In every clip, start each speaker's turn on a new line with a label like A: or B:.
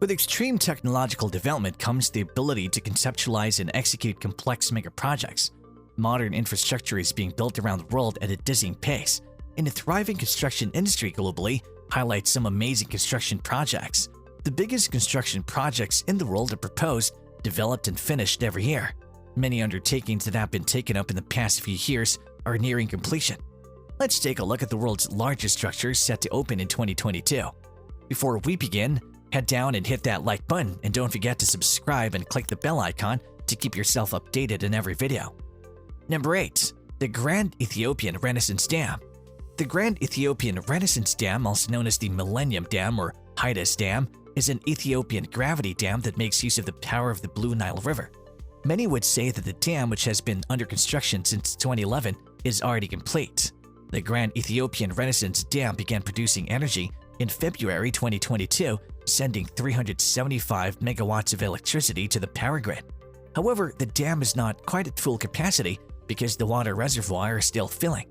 A: With extreme technological development comes the ability to conceptualize and execute complex megaprojects. Modern infrastructure is being built around the world at a dizzying pace, and the thriving construction industry globally highlights some amazing construction projects. The biggest construction projects in the world are proposed, developed, and finished every year. Many undertakings that have been taken up in the past few years are nearing completion. Let's take a look at the world's largest structures set to open in 2022. Before we begin, head down and hit that like button, and don't forget to subscribe and click the bell icon to keep yourself updated in every video. Number 8. The Grand Ethiopian Renaissance Dam. The Grand Ethiopian Renaissance Dam, also known as the Millennium Dam or Haile Dam, is an Ethiopian gravity dam that makes use of the power of the Blue Nile River. Many would say that the dam, which has been under construction since 2011, is already complete. The Grand Ethiopian Renaissance Dam began producing energy in February 2022, sending 375 megawatts of electricity to the power grid. However, the dam is not quite at full capacity because the water reservoir is still filling.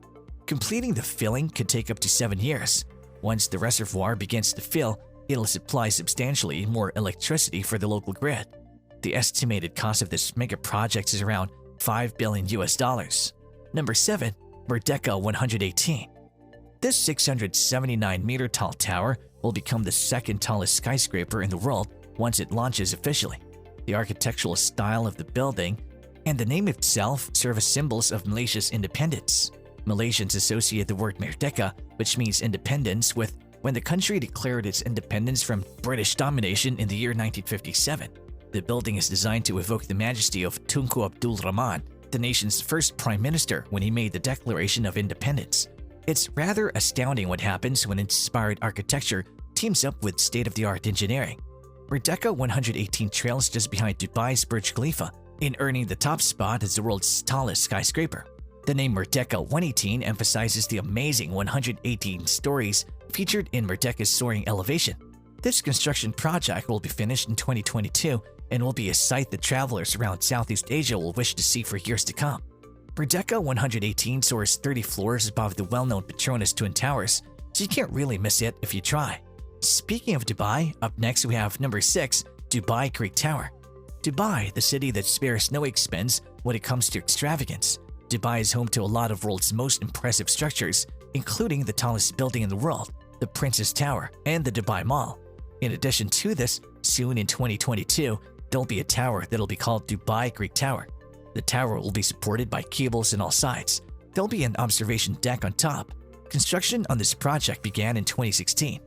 A: Completing the filling could take up to 7 years. Once the reservoir begins to fill, it'll supply substantially more electricity for the local grid. The estimated cost of this mega project is around $5 billion. Number 7. Redeco 118. This 679-meter tall tower will become the second tallest skyscraper in the world once it launches officially. The architectural style of the building and the name itself serve as symbols of Malaysia's independence. Malaysians associate the word Merdeka, which means independence, with when the country declared its independence from British domination in the year 1957. The building is designed to evoke the majesty of Tunku Abdul Rahman, the nation's first prime minister, when he made the Declaration of Independence. It's rather astounding what happens when inspired architecture teams up with state-of-the-art engineering. Redeco 118 trails just behind Dubai's Burj Khalifa in earning the top spot as the world's tallest skyscraper. The name Redeco 118 emphasizes the amazing 118 stories featured in Redeco's soaring elevation. This construction project will be finished in 2022 and will be a sight that travelers around Southeast Asia will wish to see for years to come. Redeco 118 soars 30 floors above the well-known Petronas Twin Towers, so you can't really miss it if you try. Speaking of Dubai, up next we have number 6, Dubai Greek Tower. Dubai, the city that spares no expense when it comes to extravagance. Dubai is home to a lot of world's most impressive structures, including the tallest building in the world, the Princess Tower, and the Dubai Mall. In addition to this, soon in 2022, there'll be a tower that'll be called Dubai Greek Tower. The tower will be supported by cables on all sides. There'll be an observation deck on top. Construction on this project began in 2016.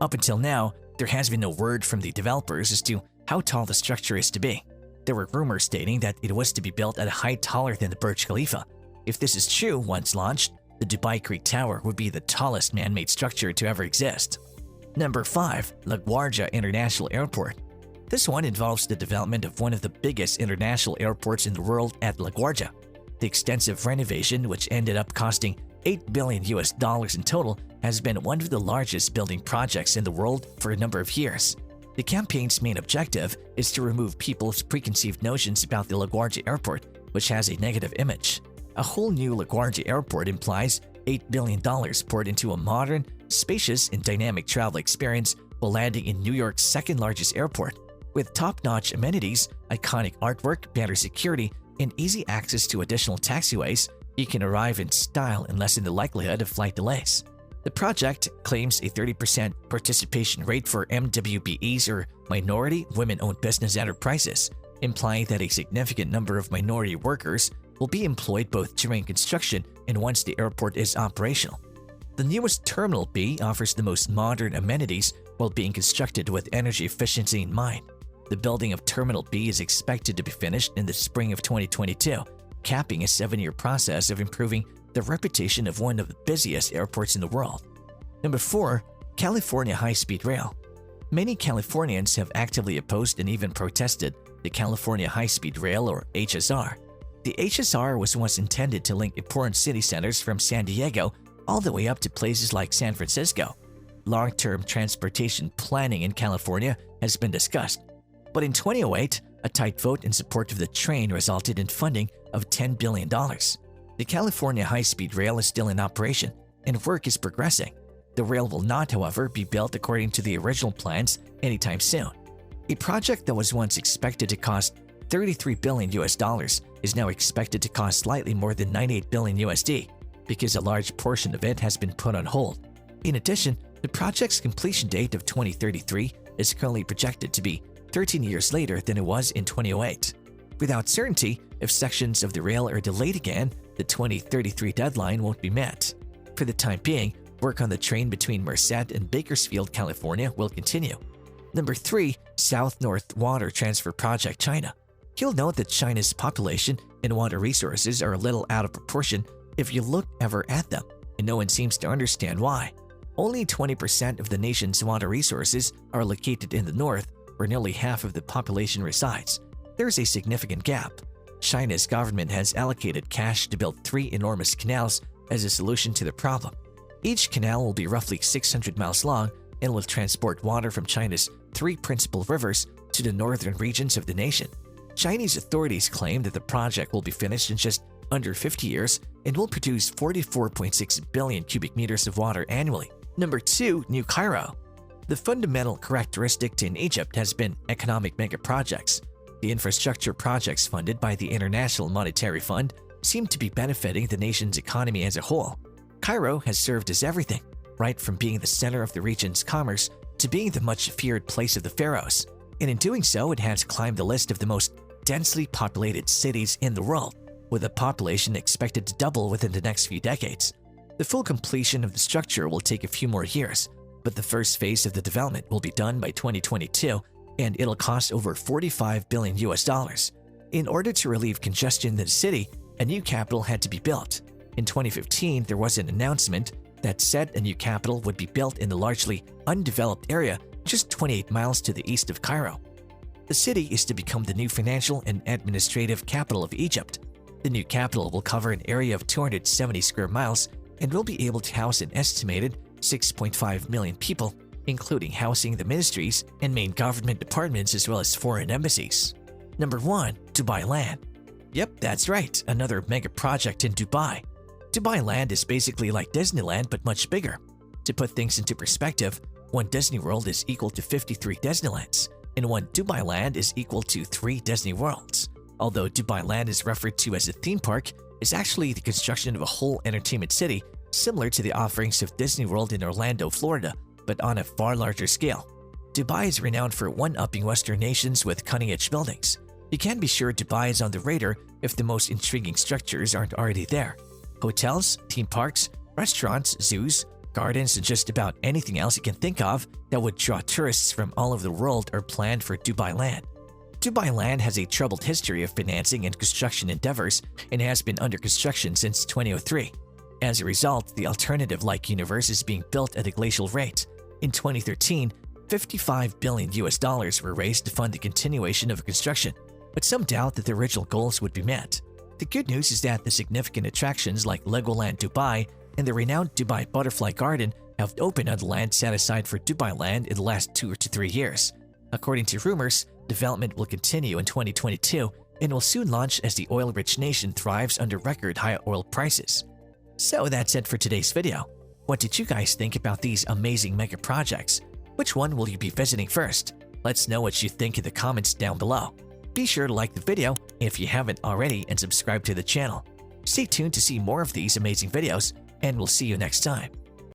A: Up until now, there has been no word from the developers as to how tall the structure is to be. There were rumors stating that it was to be built at a height taller than the Burj Khalifa. If this is true, once launched, the Dubai Greek Tower would be the tallest man-made structure to ever exist. Number 5. LaGuardia International Airport. This one involves the development of one of the biggest international airports in the world at LaGuardia. The extensive renovation, which ended up costing $8 billion in total, has been one of the largest building projects in the world for a number of years. The campaign's main objective is to remove people's preconceived notions about the LaGuardia Airport, which has a negative image. A whole new LaGuardia Airport implies $8 billion poured into a modern, spacious, and dynamic travel experience while landing in New York's second-largest airport. With top-notch amenities, iconic artwork, better security, and easy access to additional taxiways, you can arrive in style and lessen the likelihood of flight delays. The project claims a 30% participation rate for MWBEs, or minority women-owned business enterprises, implying that a significant number of minority workers will be employed both during construction and once the airport is operational. The newest Terminal B offers the most modern amenities while being constructed with energy efficiency in mind. The building of Terminal B is expected to be finished in the spring of 2022, capping a 7-year process of improving the reputation of one of the busiest airports in the world. Number 4. California High-Speed Rail. Many Californians have actively opposed and even protested the California High-Speed Rail, or HSR. The HSR was once intended to link important city centers from San Diego all the way up to places like San Francisco. Long-term transportation planning in California has been discussed, but in 2008, a tight vote in support of the train resulted in funding of $10 billion. The California High-Speed Rail is still in operation, and work is progressing. The rail will not, however, be built according to the original plans anytime soon. A project that was once expected to cost $33 billion is now expected to cost slightly more than $98 billion because a large portion of it has been put on hold. In addition, the project's completion date of 2033 is currently projected to be 13 years later than it was in 2008. Without certainty, if sections of the rail are delayed again, the 2033 deadline won't be met. For the time being, work on the train between Merced and Bakersfield, California will continue. Number 3. South-North Water Transfer Project, China. You'll note that China's population and water resources are a little out of proportion if you look ever at them, and no one seems to understand why. Only 20% of the nation's water resources are located in the north, where nearly half of the population resides. There's a significant gap. China's government has allocated cash to build 3 enormous canals as a solution to the problem. Each canal will be roughly 600 miles long and will transport water from China's 3 principal rivers to the northern regions of the nation. Chinese authorities claim that the project will be finished in just under 50 years and will produce 44.6 billion cubic meters of water annually. Number 2. New Cairo. The fundamental characteristic in Egypt has been economic megaprojects. The infrastructure projects funded by the International Monetary Fund seem to be benefiting the nation's economy as a whole. Cairo has served as everything, right from being the center of the region's commerce to being the much-feared place of the pharaohs. And in doing so, it has climbed the list of the most densely populated cities in the world, with a population expected to double within the next few decades. The full completion of the structure will take a few more years, but the first phase of the development will be done by 2022, and it'll cost over $45 billion. In order to relieve congestion in the city, a new capital had to be built. In 2015, there was an announcement that said a new capital would be built in the largely undeveloped area just 28 miles to the east of Cairo. The city is to become the new financial and administrative capital of Egypt. The new capital will cover an area of 270 square miles and will be able to house an estimated 6.5 million people, including housing the ministries and main government departments as well as foreign embassies. Number 1. Dubai Land. Yep, that's right, another mega project in Dubai. Dubai Land is basically like Disneyland but much bigger. To put things into perspective, one Disney World is equal to 53 Disneylands, and one Dubai Land is equal to 3 Disney Worlds. Although Dubai Land is referred to as a theme park, it's actually the construction of a whole entertainment city similar to the offerings of Disney World in Orlando, Florida, but on a far larger scale. Dubai is renowned for one-upping Western nations with cutting-edge buildings. You can be sure Dubai is on the radar if the most intriguing structures aren't already there. Hotels, theme parks, restaurants, zoos, gardens, and just about anything else you can think of that would draw tourists from all over the world are planned for Dubai Land. Dubai Land has a troubled history of financing and construction endeavors and has been under construction since 2003. As a result, the alternative-like universe is being built at a glacial rate. In 2013, $55 billion were raised to fund the continuation of construction, but some doubt that the original goals would be met. The good news is that the significant attractions like Legoland Dubai and the renowned Dubai Butterfly Garden have opened on the land set aside for Dubai Land in the last 2 to 3 years. According to rumors, development will continue in 2022 and will soon launch as the oil-rich nation thrives under record high oil prices. So that's it for today's video. What did you guys think about these amazing mega projects? Which one will you be visiting first? Let's know what you think in the comments down below. Be sure to like the video if you haven't already and subscribe to the channel. Stay tuned to see more of these amazing videos, and we'll see you next time.